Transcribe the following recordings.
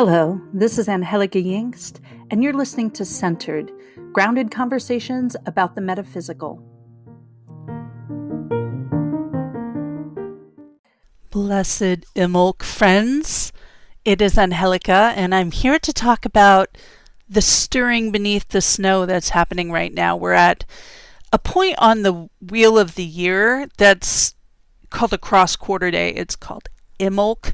Hello, this is Angie Yingst, and you're listening to Centered, grounded conversations about the metaphysical. Blessed Imbolc friends, it is Angelica, and I'm here to talk about the stirring beneath the snow that's happening right now. We're at a point on the wheel of the year that's called a cross-quarter day. It's called Imbolc,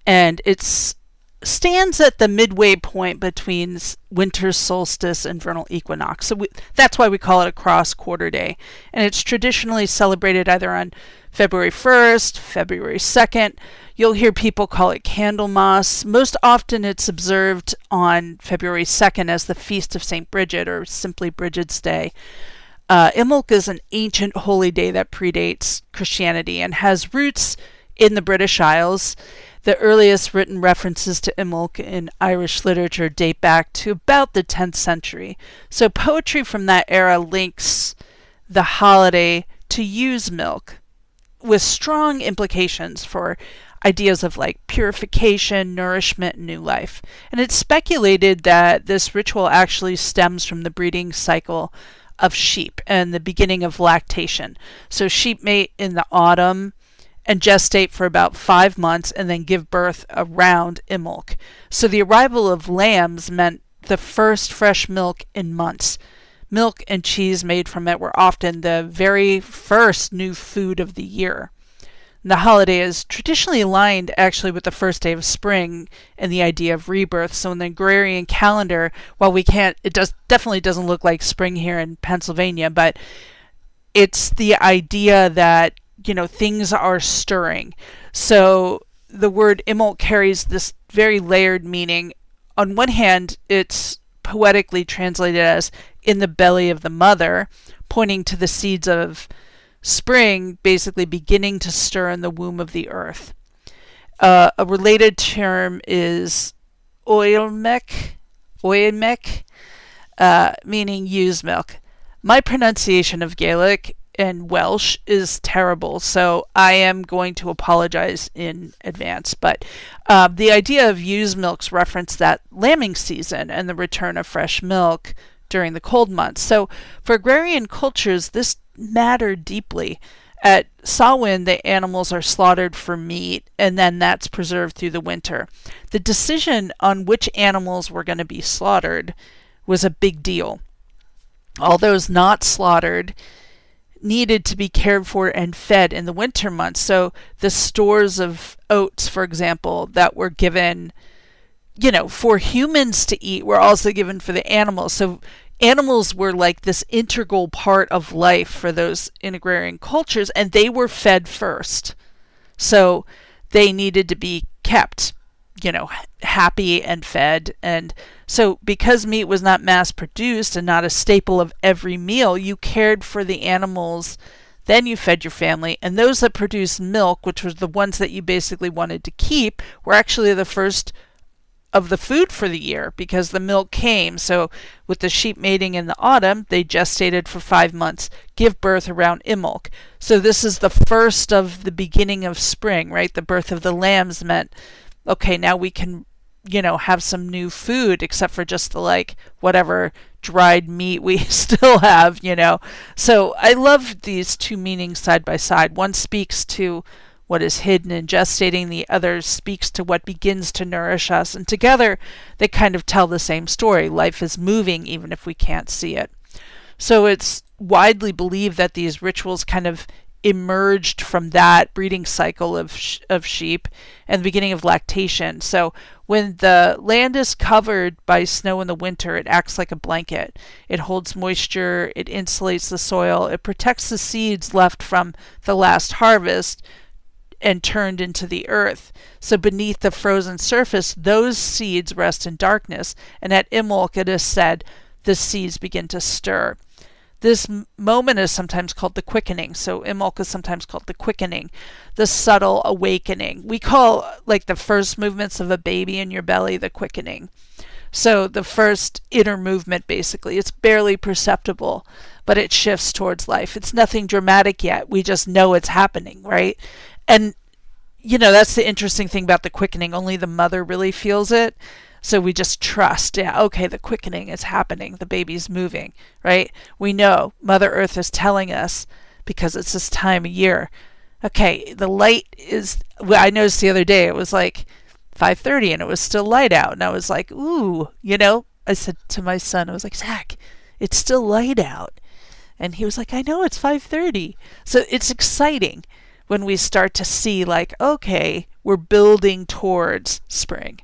and it's stands at the midway point between Winter Solstice and Vernal Equinox. So that's why we call it a cross-quarter day. And it's traditionally celebrated either on February 1st, February 2nd. You'll hear people call it Candlemas. Most often it's observed on February 2nd as the Feast of St. Brigid, or simply Brigid's Day. Imbolc is an ancient holy day that predates Christianity and has roots in the British Isles. The earliest written references to Imbolc in Irish literature date back to about the 10th century. So poetry from that era links the holiday to use milk, with strong implications for ideas of like purification, nourishment, and new life. And it's speculated that this ritual actually stems from the breeding cycle of sheep and the beginning of lactation. So sheep mate in the autumn and gestate for about 5 months and then give birth around Imbolc. So the arrival of lambs meant the first fresh milk in months. Milk and cheese made from it were often the very first new food of the year. And the holiday is traditionally aligned actually with the first day of spring and the idea of rebirth. So in the agrarian calendar, while definitely doesn't look like spring here in Pennsylvania, but it's the idea that things are stirring. So the word Imbolc carries this very layered meaning. On one hand, it's poetically translated as in the belly of the mother, pointing to the seeds of spring basically beginning to stir in the womb of the earth. A related term is oilmec, meaning ewe's milk. My pronunciation of Gaelic and Welsh is terrible, so I am going to apologize in advance. But the idea of ewe's milks reference that lambing season and the return of fresh milk during the cold months. So for agrarian cultures, this mattered deeply. At Samhain, the animals are slaughtered for meat, and then that's preserved through the winter. The decision on which animals were going to be slaughtered was a big deal. All those not slaughtered needed to be cared for and fed in the winter months. So the stores of oats, for example, that were given, for humans to eat were also given for the animals. So animals were like this integral part of life for those in agrarian cultures, and they were fed first. So they needed to be kept, happy and fed. And so because meat was not mass produced and not a staple of every meal, you cared for the animals, then you fed your family. And those that produced milk, which was the ones that you basically wanted to keep, were actually the first of the food for the year because the milk came. So with the sheep mating in the autumn, they gestated for 5 months, give birth around Imbolc. So this is the first of the beginning of spring, right? The birth of the lambs meant, okay, now we can have some new food, except for just the whatever dried meat we still have, So I love these two meanings side by side. One speaks to what is hidden and gestating, the other speaks to what begins to nourish us. And together they kind of tell the same story. Life is moving even if we can't see it. So it's widely believed that these rituals kind of emerged from that breeding cycle of sheep and the beginning of lactation. So when the land is covered by snow in the winter, it acts like a blanket. It holds moisture, it insulates the soil, it protects the seeds left from the last harvest and turned into the earth. So beneath the frozen surface, those seeds rest in darkness, and at Imbolc it is said the seeds begin to stir. This moment is sometimes called the quickening. So Imbolc is sometimes called the quickening, the subtle awakening. We call the first movements of a baby in your belly the quickening. So the first inner movement, basically, it's barely perceptible, but it shifts towards life. It's nothing dramatic yet. We just know it's happening, right? And that's the interesting thing about the quickening. Only the mother really feels it. So we just trust, yeah, okay, the quickening is happening. The baby's moving, right? We know Mother Earth is telling us because it's this time of year. Okay, the light is, well, I noticed the other day it was like 5:30 and it was still light out. And I was like, ooh, I said to my son, I was like, Zach, it's still light out. And he was like, I know, it's 5:30. So it's exciting when we start to see like, okay, we're building towards spring.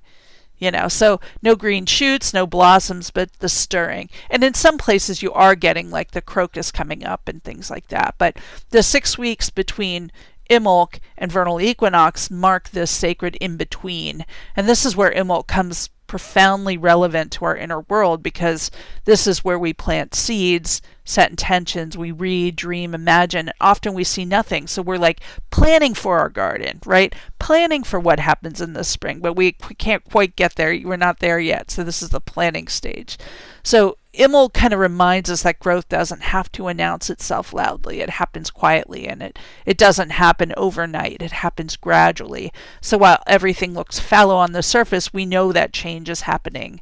So no green shoots, no blossoms, but the stirring. And in some places you are getting like the crocus coming up and things like that. But the 6 weeks between Imbolc and Vernal Equinox mark this sacred in-between. And this is where Imbolc comes profoundly relevant to our inner world, because this is where we plant seeds, set intentions, we read, dream, imagine. Often we see nothing, so we're like planning for our garden, right? Planning for what happens in the spring, but we can't quite get there. We're not there yet, so this is the planning stage. So Imbolc kind of reminds us that growth doesn't have to announce itself loudly. It happens quietly, and it doesn't happen overnight. It happens gradually. So while everything looks fallow on the surface, we know that change is happening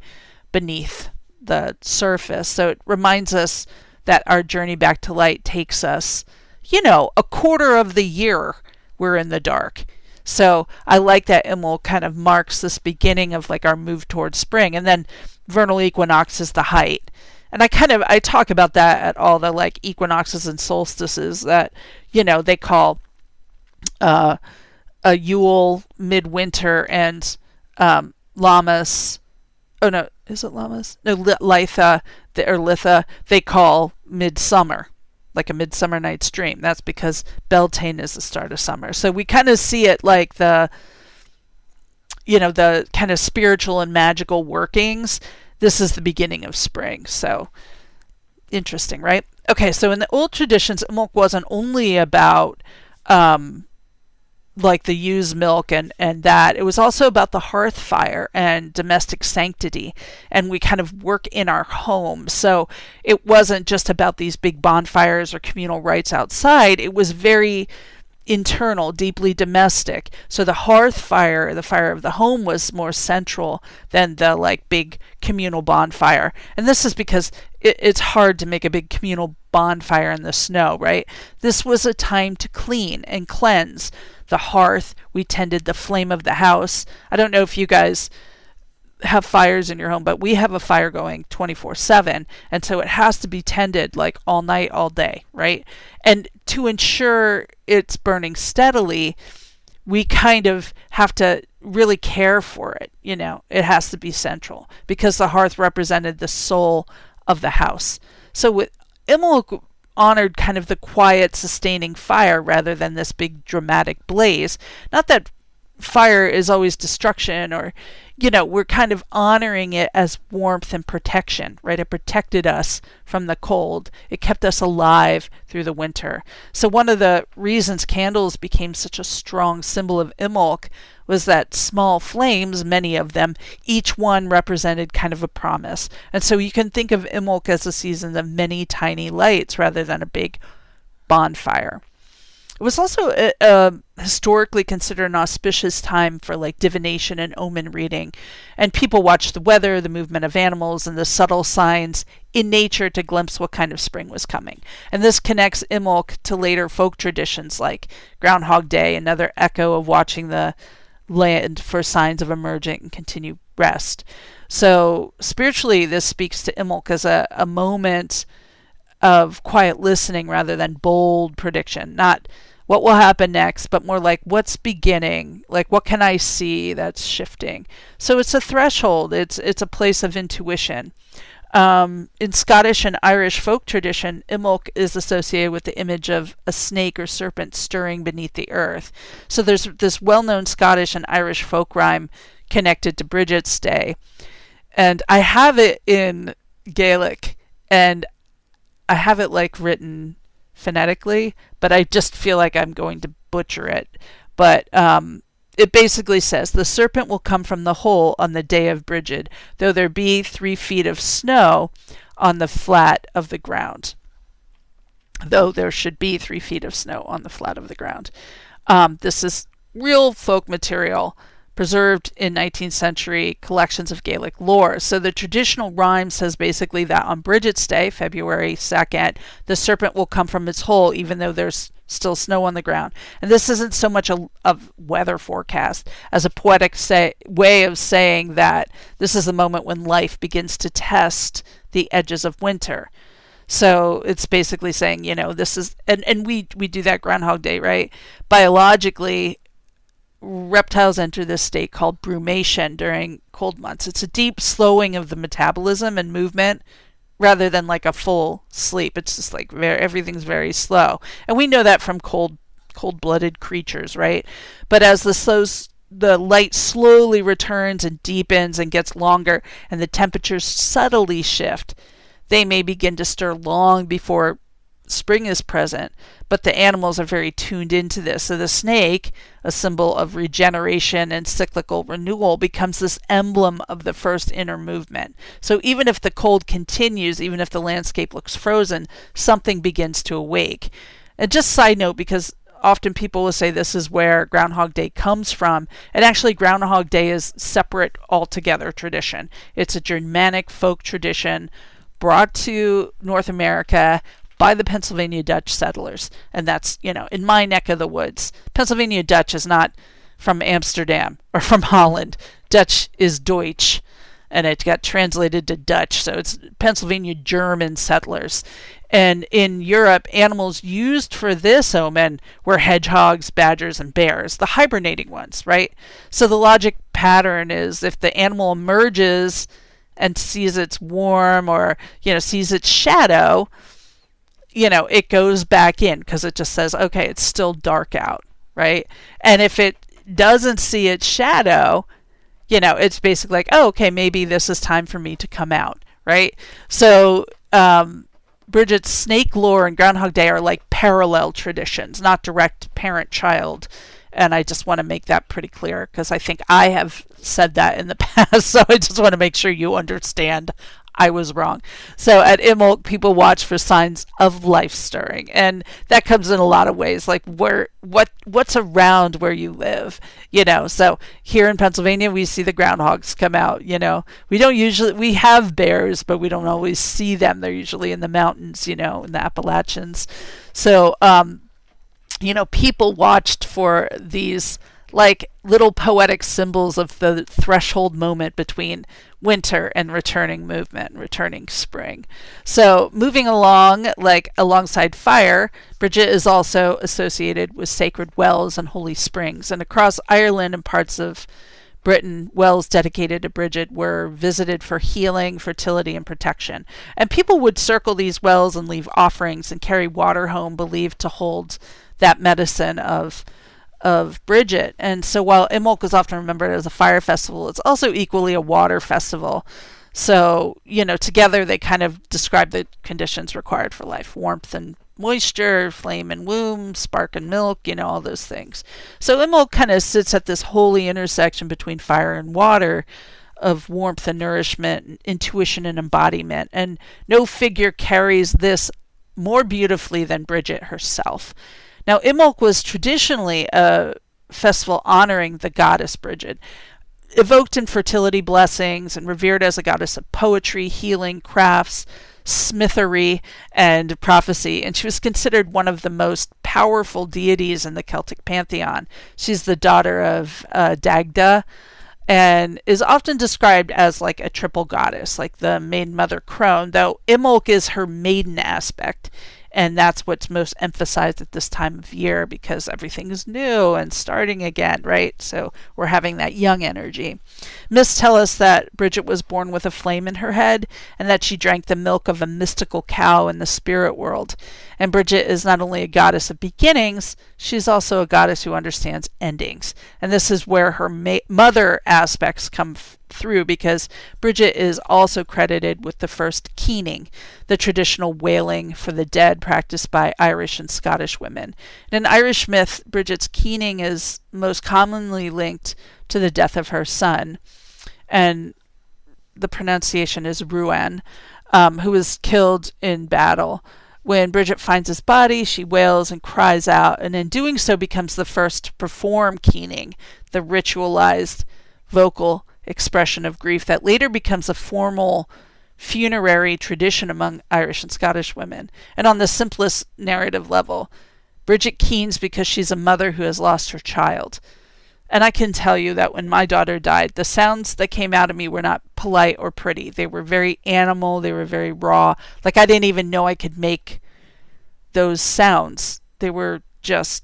beneath the surface. So it reminds us that our journey back to light takes us, a quarter of the year we're in the dark. So I like that Imbolc kind of marks this beginning of like our move towards spring. And then Vernal Equinox is the height. And I talk about that at all the like equinoxes and solstices that, they call a Yule, midwinter, and Lammas. Oh no, is it Lammas? No, Litha, or Litha, they call midsummer, like a Midsummer Night's Dream. That's because Beltane is the start of summer. So we kind of see it like the kind of spiritual and magical workings. This is the beginning of spring. So interesting, right? Okay, so in the old traditions, Imbolc wasn't only about like the ewe's milk and that. It was also about the hearth fire and domestic sanctity. And we kind of work in our home. So it wasn't just about these big bonfires or communal rites outside. It was very internal, deeply domestic. So the hearth fire, the fire of the home, was more central than the like big communal bonfire. And this is because it's hard to make a big communal bonfire in the snow, right? This was a time to clean and cleanse. The hearth, we tended the flame of the house. I don't know if you guys have fires in your home, but we have a fire going 24/7, and so it has to be tended like all night, all day, right? And to ensure it's burning steadily, we kind of have to really care for it. It has to be central because the hearth represented the soul of the house. So with Imbolc honored kind of the quiet, sustaining fire rather than this big dramatic blaze. Not that fire is always destruction, or we're kind of honoring it as warmth and protection, right? It protected us from the cold. It kept us alive through the winter. So one of the reasons candles became such a strong symbol of Imbolc was that small flames, many of them, each one represented kind of a promise. And so you can think of Imbolc as a season of many tiny lights rather than a big bonfire. It was also historically considered an auspicious time for like divination and omen reading. And people watched the weather, the movement of animals, and the subtle signs in nature to glimpse what kind of spring was coming. And this connects Imbolc to later folk traditions like Groundhog Day, another echo of watching the land for signs of emergent and continued rest. So spiritually, this speaks to Imbolc as a moment of quiet listening rather than bold prediction. Not what will happen next, but more like what's beginning, like what can I see that's shifting. So it's a threshold. It's a place of intuition. In Scottish and Irish folk tradition, Imbolc is associated with the image of a snake or serpent stirring beneath the earth. So there's this well-known Scottish and Irish folk rhyme connected to Brigid's Day. And I have it in Gaelic, and I have it like written phonetically, but I just feel like I'm going to butcher it. But it basically says, the serpent will come from the hole on the day of Brigid, though there be 3 feet of snow on the flat of the ground. Though there should be 3 feet of snow on the flat of the ground. This is real folk material preserved in 19th century collections of Gaelic lore. So the traditional rhyme says basically that on Brigid's Day, February 2nd, the serpent will come from its hole even though there's still snow on the ground. And this isn't so much a weather forecast as a poetic way of saying that this is the moment when life begins to test the edges of winter. So it's basically saying, this is, and we do that Groundhog Day, right? Biologically, reptiles enter this state called brumation during cold months. It's a deep slowing of the metabolism and movement rather than like a full sleep. It's just like everything's very slow. And we know that from cold-blooded creatures, right? But as the light slowly returns and deepens and gets longer and the temperatures subtly shift, they may begin to stir long before spring is present, but the animals are very tuned into this. So the snake, a symbol of regeneration and cyclical renewal, becomes this emblem of the first inner movement. So even if the cold continues, even if the landscape looks frozen, something begins to awake. And just side note, because often people will say this is where Groundhog Day comes from, and actually Groundhog Day is separate altogether tradition. It's a Germanic folk tradition brought to North America by the Pennsylvania Dutch settlers. And that's, in my neck of the woods. Pennsylvania Dutch is not from Amsterdam or from Holland. Dutch is Deutsch, and it got translated to Dutch. So it's Pennsylvania German settlers. And in Europe, animals used for this omen were hedgehogs, badgers, and bears, the hibernating ones, right? So the logic pattern is if the animal emerges and sees it's warm or, sees its shadow, it goes back in because it just says, okay, it's still dark out, right? And if it doesn't see its shadow, it's basically like, oh, okay, maybe this is time for me to come out, right? So Brigid's snake lore and Groundhog Day are like parallel traditions, not direct parent-child. And I just want to make that pretty clear because I think I have said that in the past. So I just want to make sure you understand I was wrong. So at Imbolc, people watch for signs of life stirring, and that comes in a lot of ways, like what's around where you live, So here in Pennsylvania, we see the groundhogs come out. We have bears, but we don't always see them. They're usually in the mountains, in the Appalachians. So people watched for these like little poetic symbols of the threshold moment between winter and returning movement, returning spring. So moving along, like alongside fire, Brigid is also associated with sacred wells and holy springs. And across Ireland and parts of Britain, wells dedicated to Brigid were visited for healing, fertility, and protection. And people would circle these wells and leave offerings and carry water home believed to hold that medicine of Brigid. And so while Imbolc is often remembered as a fire festival, it's also equally a water festival. So, together they kind of describe the conditions required for life: warmth and moisture, flame and womb, spark and milk, all those things. So Imbolc kind of sits at this holy intersection between fire and water, of warmth and nourishment, intuition and embodiment. And no figure carries this more beautifully than Brigid herself. Now, Imbolc was traditionally a festival honoring the goddess Brigid, evoked in fertility blessings and revered as a goddess of poetry, healing, crafts, smithery, and prophecy. And she was considered one of the most powerful deities in the Celtic pantheon. She's the daughter of Dagda, and is often described as like a triple goddess, like the maiden mother crone, though Imbolc is her maiden aspect. And that's what's most emphasized at this time of year because everything is new and starting again, right? So we're having that young energy. Myths tell us that Brigid was born with a flame in her head and that she drank the milk of a mystical cow in the spirit world. And Brigid is not only a goddess of beginnings, she's also a goddess who understands endings. And this is where her mother aspects come through, because Brigid is also credited with the first keening, the traditional wailing for the dead practiced by Irish and Scottish women. In Irish myth, Brigid's keening is most commonly linked to the death of her son, and the pronunciation is Ruan, who was killed in battle. When Brigid finds his body, she wails and cries out, and in doing so becomes the first to perform keening, the ritualized vocal expression of grief that later becomes a formal funerary tradition among Irish and Scottish women. And on the simplest narrative level, Brigid keens because she's a mother who has lost her child. And I can tell you that when my daughter died, the sounds that came out of me were not polite or pretty. They were very animal. They were very raw. Like, I didn't even know I could make those sounds. They were just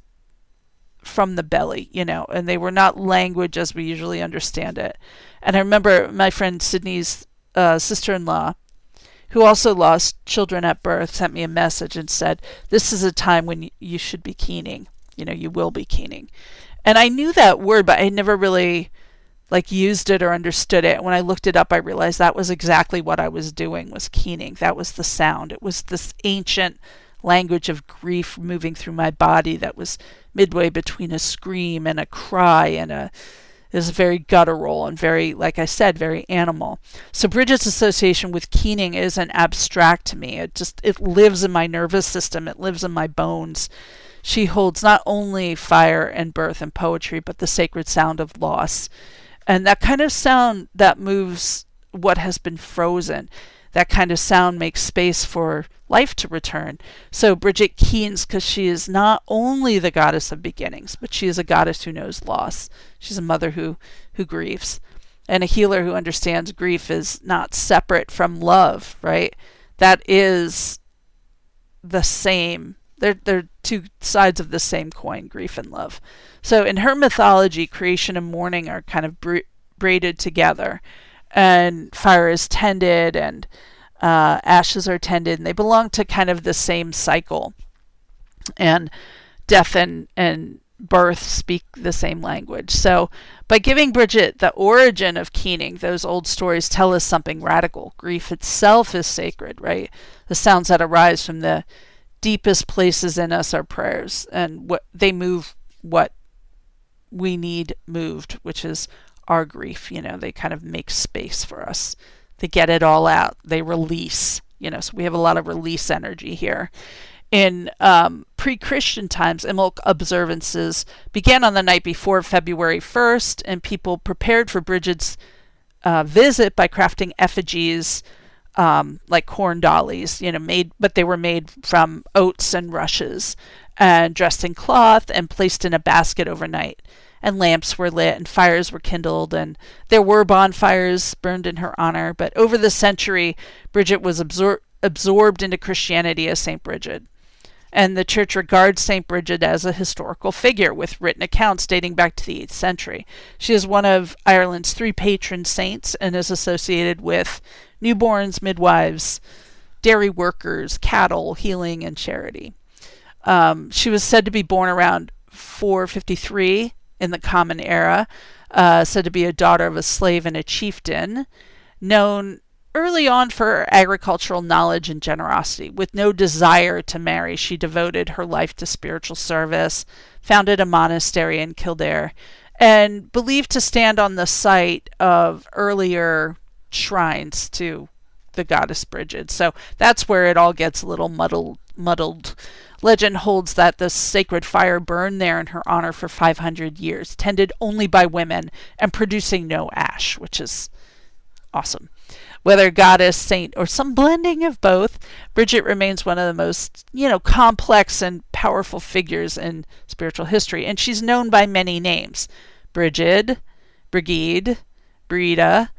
from the belly, and they were not language as we usually understand it. And I remember my friend Sydney's sister-in-law, who also lost children at birth, sent me a message and said, this is a time when you should be keening. You will be keening. And I knew that word, but I never really used it or understood it. When I looked it up, I realized that was exactly what I was doing, was keening. That was the sound. It was this ancient language of grief moving through my body that was midway between a scream and a cry, and it was very guttural and very, like I said, very animal. So Brigid's association with keening isn't abstract to me. It lives in my nervous system. It lives in my bones. She holds not only fire and birth and poetry, but the sacred sound of loss. And that kind of sound that moves what has been frozen, that kind of sound makes space for life to return. So Brigid keens because she is not only the goddess of beginnings, but she is a goddess who knows loss. She's a mother who grieves. And a healer who understands grief is not separate from love, right? That is the same. They're two sides of the same coin, grief and love. So in her mythology, creation and mourning are kind of braided together, and fire is tended, and ashes are tended, and they belong to kind of the same cycle. And death and birth speak the same language. So by giving Brigid the origin of keening, those old stories tell us something radical. Grief itself is sacred, right? The sounds that arise from the deepest places in us are prayers, and what they move what we need moved, which is our grief. They kind of make space for us. They get it all out. They release. So we have a lot of release energy here. In pre-Christian times, Imbolc observances began on the night before February 1st, and people prepared for Brigid's visit by crafting effigies, like corn dollies, but they were made from oats and rushes, and dressed in cloth and placed in a basket overnight. And lamps were lit and fires were kindled, and there were bonfires burned in her honor. But over the century, Brigid was absorbed into Christianity as Saint Brigid. And the church regards Saint Brigid as a historical figure with written accounts dating back to the 8th century. She is one of Ireland's 3 patron saints and is associated with newborns, midwives, dairy workers, cattle, healing, and charity. She was said to be born around 453 in the Common Era, said to be a daughter of a slave and a chieftain, known early on for her agricultural knowledge and generosity. With no desire to marry, she devoted her life to spiritual service, founded a monastery in Kildare, and believed to stand on the site of earlier shrines to the goddess Brigid. So that's where it all gets a little muddled. Legend holds that the sacred fire burned there in her honor for 500 years, tended only by women and producing no ash, which is awesome. Whether goddess, saint, or some blending of both, Brigid remains one of the most, complex and powerful figures in spiritual history. And she's known by many names: Brigid, Brigid, Brida,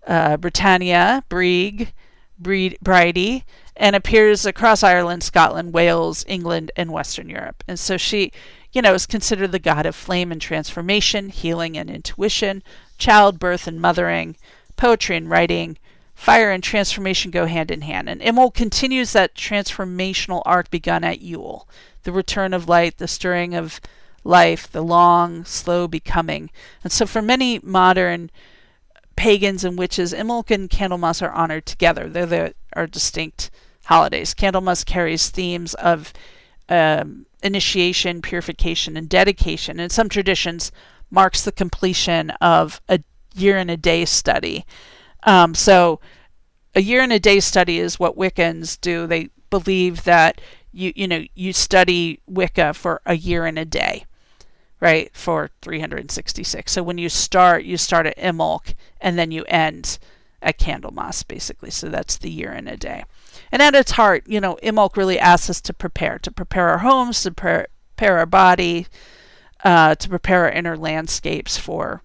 Britannia, Brig, Bridie, and appears across Ireland, Scotland, Wales, England, and Western Europe. And so she, is considered the god of flame and transformation, healing and intuition, childbirth and mothering, poetry and writing. Fire and transformation go hand in hand. And Imbolc continues that transformational arc begun at Yule, the return of light, the stirring of life, the long, slow becoming. And so for many modern pagans and witches, Imbolc and Candlemas are honored together. They're our distinct holidays. Candlemas carries themes of initiation, purification, and dedication. In some traditions, marks the completion of a year and a day study. So a year and a day study is what Wiccans do. They believe that you study Wicca for a year and a day, right? For 366. So when you start at Imbolc, and then you end at Candlemas, basically. So that's the year and a day. And at its heart, Imbolc really asks us to prepare our homes, to prepare our body, to prepare our inner landscapes for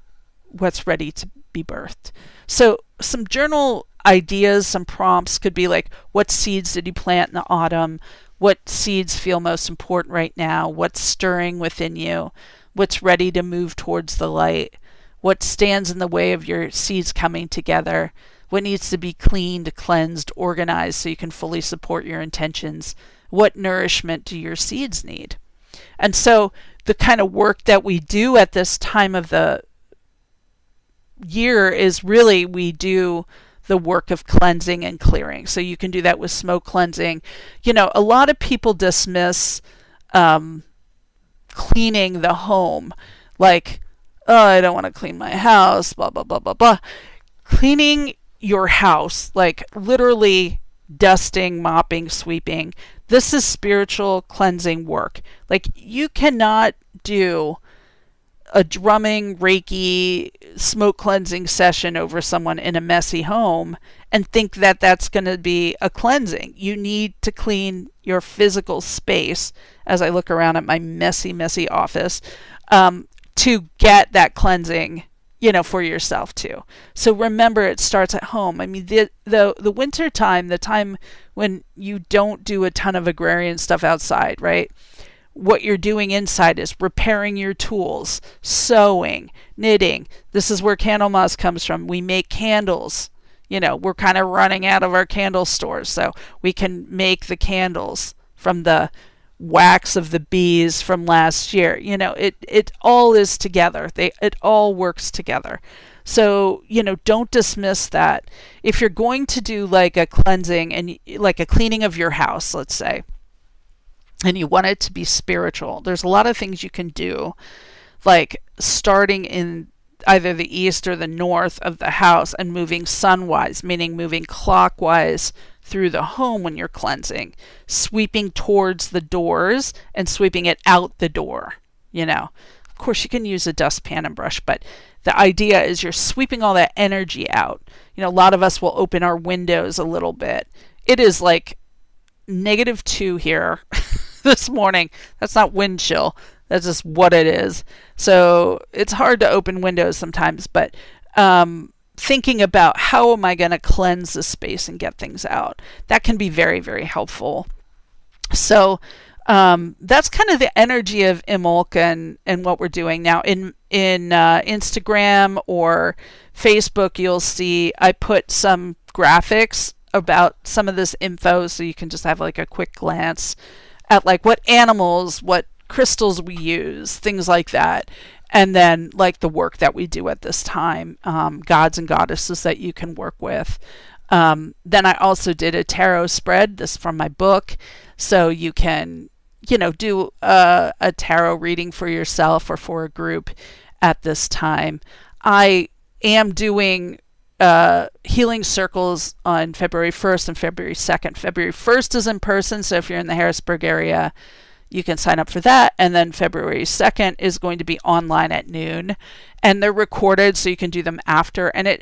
what's ready to be birthed. So some journal ideas, some prompts could be like, what seeds did you plant in the autumn? What seeds feel most important right now? What's stirring within you? What's ready to move towards the light? What stands in the way of your seeds coming together? What needs to be cleaned, cleansed, organized so you can fully support your intentions? What nourishment do your seeds need? And so the kind of work that we do at this time of the year is really, we do the work of cleansing and clearing. So you can do that with smoke cleansing. A lot of people dismiss cleaning the home, like, oh, I don't want to clean my house, blah, blah, blah, blah, blah. Cleaning your house, like literally dusting, mopping, sweeping, this is spiritual cleansing work. Like, you cannot do a drumming, Reiki, smoke cleansing session over someone in a messy home and think that that's going to be a cleansing. You need to clean your physical space, as I look around at my messy, messy office, to get that cleansing, for yourself too. So remember, it starts at home. I mean, the winter time, the time when you don't do a ton of agrarian stuff outside, right? What you're doing inside is repairing your tools, sewing, knitting. This is where Candlemas comes from. We make candles. We're kind of running out of our candle stores, so we can make the candles from the wax of the bees from last year. It all is together. It all works together. So, don't dismiss that. If you're going to do like a cleansing and like a cleaning of your house, let's say, and you want it to be spiritual, there's a lot of things you can do, like starting in either the east or the north of the house and moving sunwise, meaning moving clockwise through the home when you're cleansing, sweeping towards the doors and sweeping it out the door. Of course, you can use a dustpan and brush, but the idea is you're sweeping all that energy out. A lot of us will open our windows a little bit. It is like -2 here this morning. That's not wind chill. That's just what it is. So it's hard to open windows sometimes, but thinking about how am I going to cleanse the space and get things out, that can be very, very helpful. So that's kind of the energy of Imbolc and what we're doing now. In Instagram or Facebook, you'll see I put some graphics about some of this info, so you can just have like a quick glance at like what animals, what crystals we use, things like that. And then like the work that we do at this time, gods and goddesses that you can work with. Then I also did a tarot spread, this from my book. So you can, do a tarot reading for yourself or for a group at this time. I am doing healing circles on February 1st and February 2nd. February 1st is in person, so if you're in the Harrisburg area, you can sign up for that. And then February 2nd is going to be online at noon. And they're recorded, so you can do them after. And a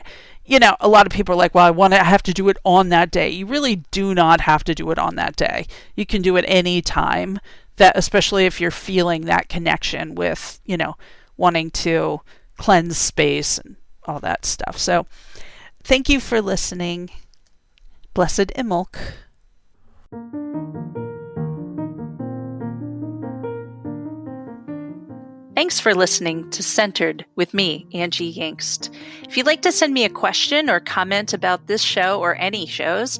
lot of people are like, well, I have to do it on that day. You really do not have to do it on that day. You can do it any time, that, especially if you're feeling that connection with, wanting to cleanse space and all that stuff. So thank you for listening. Blessed Imbolc. Thanks for listening to Centered with me, Angie Yingst. If you'd like to send me a question or comment about this show or any shows,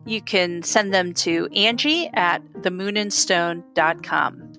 you can send them to Angie@themoonandstone.com.